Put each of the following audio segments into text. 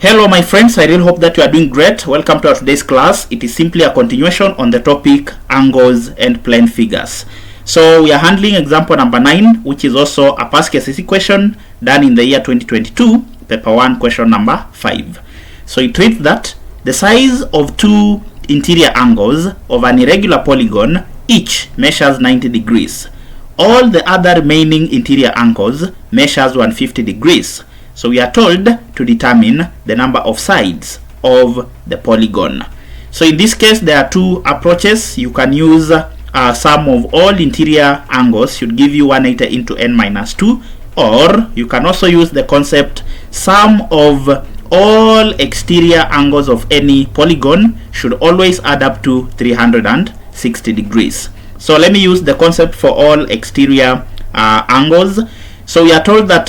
Hello my friends, I really hope that you are doing great. Welcome to our today's class. It is simply a continuation on the topic angles and plane figures. So we are handling example number 9, which is also a past cases equation done in the year 2022, paper 1, question number 5. So it reads that the size of two interior angles of an irregular polygon each measures 90 degrees. All the other remaining interior angles measures 150 degrees. So we are told to determine the number of sides of the polygon. So in this case, there are two approaches. You can use sum of all interior angles should give you 180 into n minus 2, or you can also use the concept sum of all exterior angles of any polygon should always add up to 360 degrees. So let me use the concept for all exterior angles. So we are told that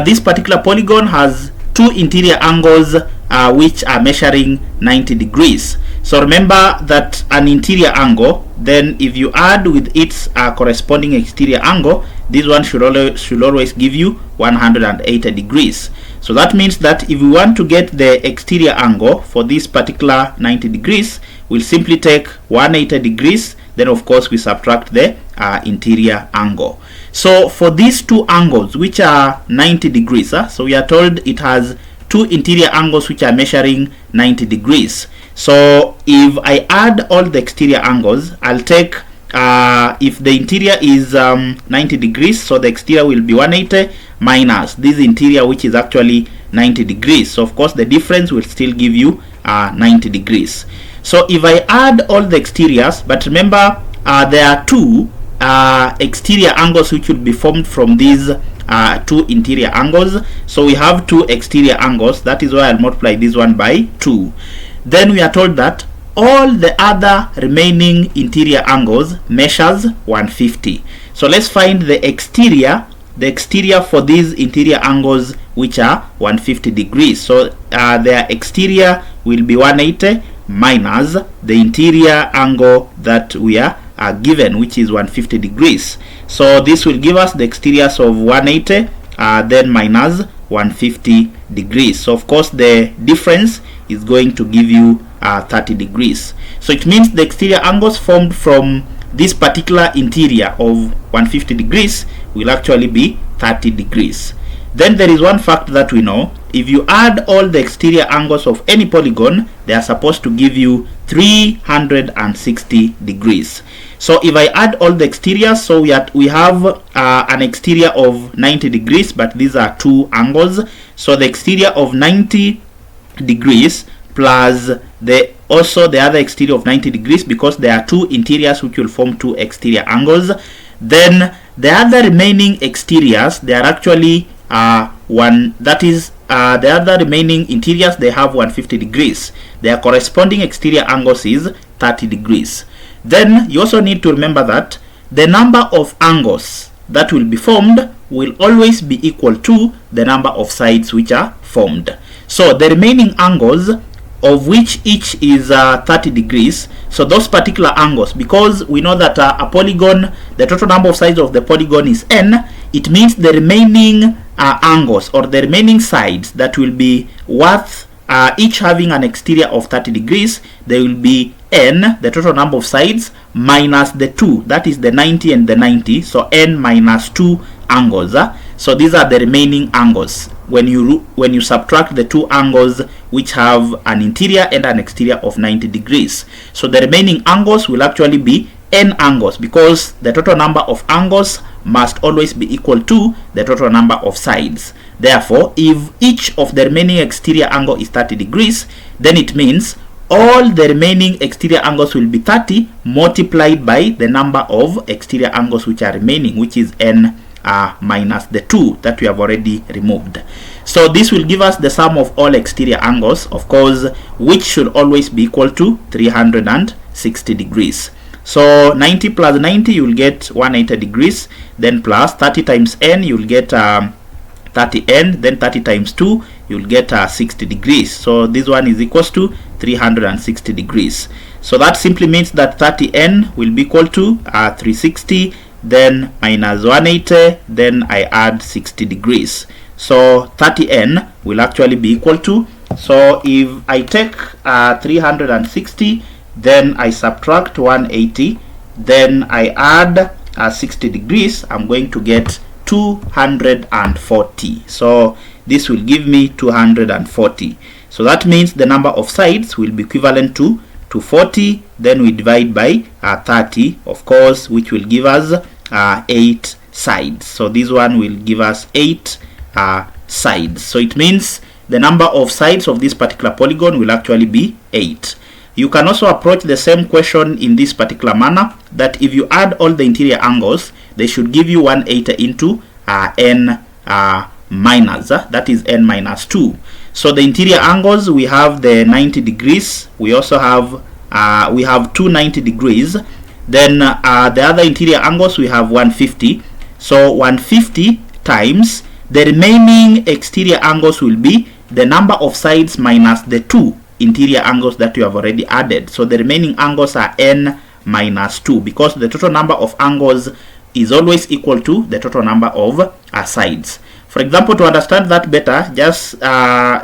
this particular polygon has two interior angles which are measuring 90 degrees. So remember that an interior angle, then if you add with its corresponding exterior angle, this one should always give you 180 degrees. So that means that if we want to get the exterior angle for this particular 90 degrees, we'll simply take 180 degrees, then of course we subtract the interior angle. So for these two angles which are 90 degrees, so we are told it has two interior angles which are measuring 90 degrees. So if I add all the exterior angles, I'll take if the interior is 90 degrees, so the exterior will be 180 minus this interior which is actually 90 degrees. So of course the difference will still give you 90 degrees. So if I add all the exteriors, but remember there are two exterior angles which will be formed from these two interior angles. So we have two exterior angles, that is why I'll multiply this one by 2. Then we are told that all the other remaining interior angles measures 150. So let's find the exterior for these interior angles which are 150 degrees. So their exterior will be 180 minus the interior angle that we are given, which is 150 degrees. So this will give us the exteriors of 180 then minus 150 degrees. So of course the difference is going to give you 30 degrees. So it means the exterior angles formed from this particular interior of 150 degrees will actually be 30 degrees. Then there is one fact that we know: if you add all the exterior angles of any polygon, they are supposed to give you 360 degrees. So if I add all the exteriors, so we have an exterior of 90 degrees, but these are two angles. So the exterior of 90 degrees plus the other exterior of 90 degrees, because there are two interiors which will form two exterior angles. Then the other remaining exteriors, they are actually the other remaining interiors, they have 150 degrees. Their corresponding exterior angles is 30 degrees. Then you also need to remember that the number of angles that will be formed will always be equal to the number of sides which are formed. So the remaining angles, of which each is 30 degrees, so those particular angles, because we know that a polygon, the total number of sides of the polygon is n, it means the remaining angles or the remaining sides that will be worth each having an exterior of 30 degrees, they will be n, the total number of sides, minus the 2, that is the 90 and the 90, so n minus 2 angles. So these are the remaining angles when you subtract the two angles which have an interior and an exterior of 90 degrees. So the remaining angles will actually be n angles, because the total number of angles must always be equal to the total number of sides. Therefore, if each of the remaining exterior angle is 30 degrees, then it means all the remaining exterior angles will be 30 multiplied by the number of exterior angles which are remaining, which is n minus the 2 that we have already removed. So this will give us the sum of all exterior angles, of course, which should always be equal to 360 degrees. So 90 plus 90, you will get 180 degrees, then plus 30 times n, you will get 30n, then 30 times 2, you will get 60 degrees. So this one is equals to 360 degrees. So that simply means that 30n will be equal to 360, then minus 180, then I add 60 degrees. So 30n will actually be equal to, so if I take 360, then I subtract 180, then I add 60 degrees, I'm going to get 240. So this will give me 240. So that means the number of sides will be equivalent to 40. Then we divide by 30, of course, which will give us 8 sides. So this one will give us 8 sides. So it means the number of sides of this particular polygon will actually be 8. You can also approach the same question in this particular manner, that if you add all the interior angles, they should give you 180 into n minus, that is n minus 2. So the interior angles, we have the 90 degrees, we also have two 90 degrees, then the other interior angles we have 150. So 150 times the remaining exterior angles will be the number of sides minus the 2 interior angles that you have already added. So the remaining angles are n minus 2, because the total number of angles is always equal to the total number of sides. For example, to understand that better, just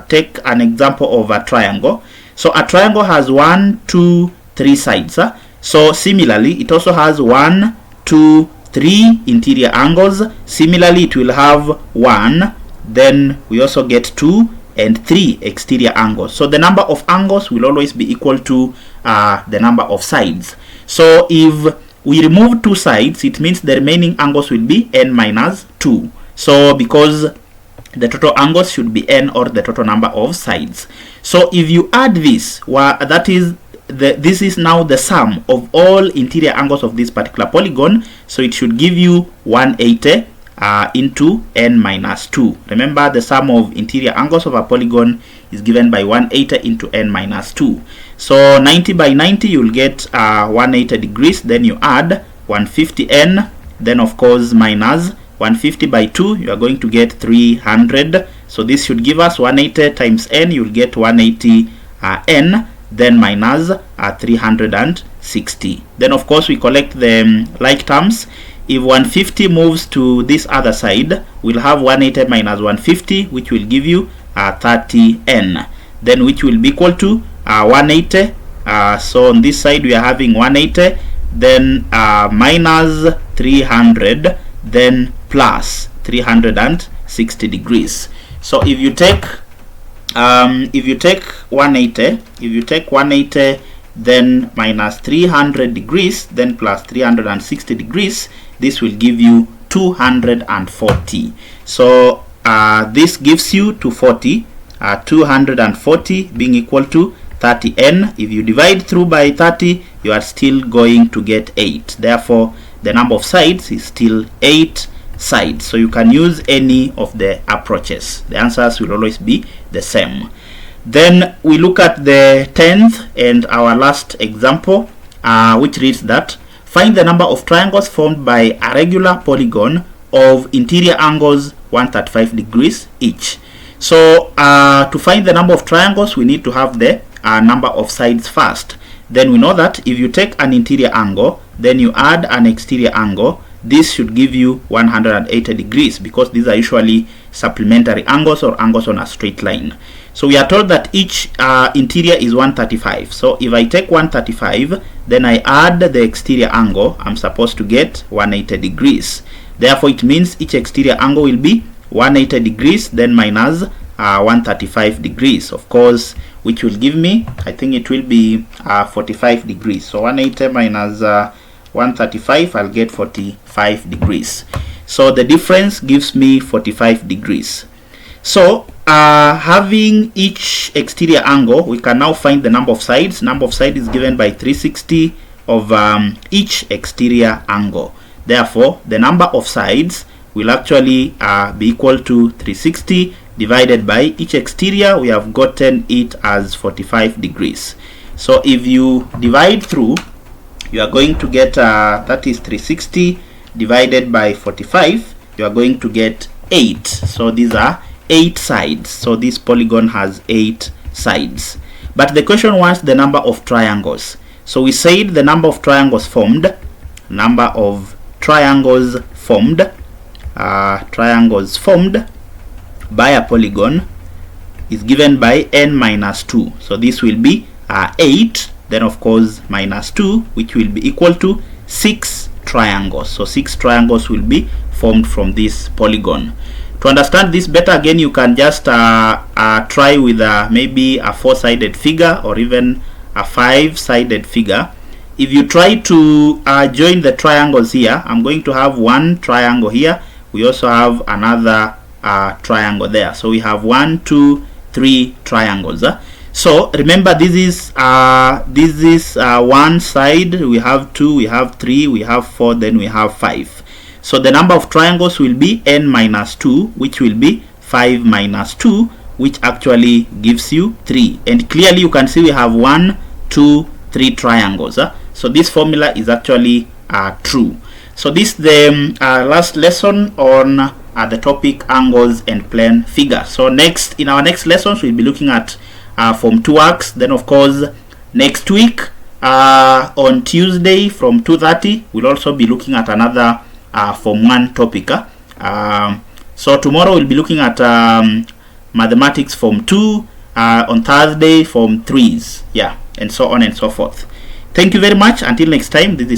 take an example of a triangle. So a triangle has 1, 2, 3 sides. So similarly, it also has 1, 2, 3 interior angles. Similarly, it will have 1, then we also get 2 and 3 exterior angles. So the number of angles will always be equal to the number of sides. So if we remove 2 sides, it means the remaining angles will be n minus 2. So because the total angles should be n, or the total number of sides. So if you add this, that is this is now the sum of all interior angles of this particular polygon. So it should give you 180 into n minus 2. Remember, the sum of interior angles of a polygon is given by 180 into n minus 2. So 90 by 90, you will get 180 degrees. Then you add 150n, then of course minus 150 by 2, you are going to get 300. So this should give us 180 times n, you will get 180 n, then minus 360. Then of course we collect the like terms. If 150 moves to this other side, we'll have 180 minus 150, which will give you 30n, then which will be equal to 180. So on this side we are having 180, then minus 300, then plus 360 degrees. So if you take 180, then minus 300 degrees, then plus 360 degrees, this will give you 240. So this gives you 240, 240 being equal to 30n. If you divide through by 30, you are still going to get 8. Therefore the number of sides is still 8 sides. So you can use any of the approaches. The answers will always be the same. Then we look at the 10th and our last example, which reads that find the number of triangles formed by a regular polygon of interior angles 135 degrees each. So to find the number of triangles, we need to have the number of sides first. Then we know that if you take an interior angle, then you add an exterior angle, this should give you 180 degrees, because these are usually supplementary angles or angles on a straight line. So we are told that each interior is 135. So if I take 135, then I add the exterior angle, I'm supposed to get 180 degrees. Therefore it means each exterior angle will be 180 degrees, then minus 135 degrees, of course, which will give me, I think it will be 45 degrees. So 180 minus 135, I'll get 45 degrees. So the difference gives me 45 degrees. So having each exterior angle, we can now find the number of sides. Number of sides is given by 360 of each exterior angle. Therefore the number of sides will actually be equal to 360 divided by each exterior. We have gotten it as 45 degrees. So if you divide through, you are going to get that is 360 divided by 45, you are going to get 8. So these are 8 sides. So this polygon has 8 sides. But the question wants the number of triangles. So we said the number of triangles formed, by a polygon is given by n minus 2. So this will be 8, then of course minus 2, which will be equal to 6 triangles. So 6 triangles will be formed from this polygon. To understand this better, again, you can just try with maybe a 4-sided figure or even a 5-sided figure. If you try to join the triangles here, I'm going to have one triangle here. We also have another triangle there. So we have 1, 2, 3 triangles. So remember, this is one side. We have 2, we have 3, we have 4, then we have 5. So the number of triangles will be n minus 2, which will be 5 minus 2, which actually gives you 3. And clearly you can see we have 1, 2, 3 triangles. So this formula is actually true. So this is the last lesson on the topic angles and plane figures. So next, in our next lessons, we'll be looking at Form 2 works. Then of course next week on Tuesday from 2:30, we'll also be looking at another Form 1 topic. So tomorrow we'll be looking at mathematics Form 2, on Thursday Form 3s, yeah, and so on and so forth. Thank you very much. Until next time, this is